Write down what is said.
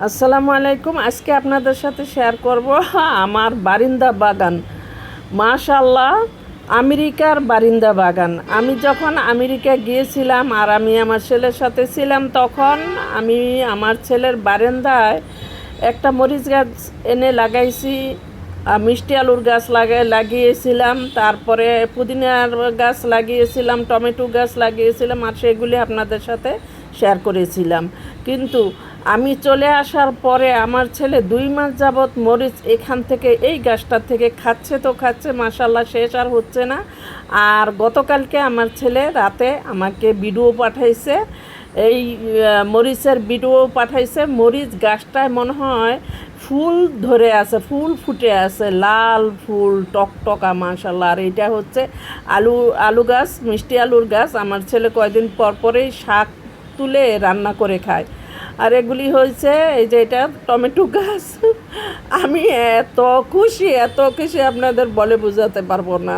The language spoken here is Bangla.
আসসালামু আলাইকুম। আজকে আপনাদের সাথে শেয়ার করব আমার বারিন্দা বাগান। মাশাআল্লাহ, আমেরিকার বারিন্দা বাগান। আমি যখন আমেরিকা গিয়েছিলাম আর আমি আমার ছেলের সাথে ছিলাম, তখন আমি আমার ছেলের বারান্দায় একটা মরিচ গাছ এনে লাগাইছি, মিষ্টি আলুর গাছ লাগিয়েছিলাম, তারপরে পুদিনার গাছ লাগিয়েছিলাম, টমেটো গাছ লাগিয়েছিলাম, আর সেগুলি আপনাদের সাথে শেয়ার করেছিলাম। কিন্তু আমি চলে আসার পরে আমার ছেলে 2 মাস যাবৎ মরিচ এখান থেকে, এই গাছটা থেকে খাচ্ছে তো খাচ্ছে, মাশাল্লাহ শেষ আর হচ্ছে না। আর গতকালকে আমার ছেলে রাতে আমাকে ভিডিও পাঠাইছে, এই মরিচের ভিডিও পাঠাইছে। মরিচ গাছটায় মনে হয় ফুল ধরে আছে, ফুল ফুটে আছে, লাল ফুল টকটকা, মাশাল্লাহ। আর এটা হচ্ছে আলু গাছ, মিষ্টি আলুর গাছ। আমার ছেলে কয়দিন পর পরেই শাক তুলে রান্না করে খায়। আর এগুলি হয়েছে, এই যে এটা টমেটো গাছ। আমি এত খুশি আপনাদের বলে বোঝাতে পারবো না।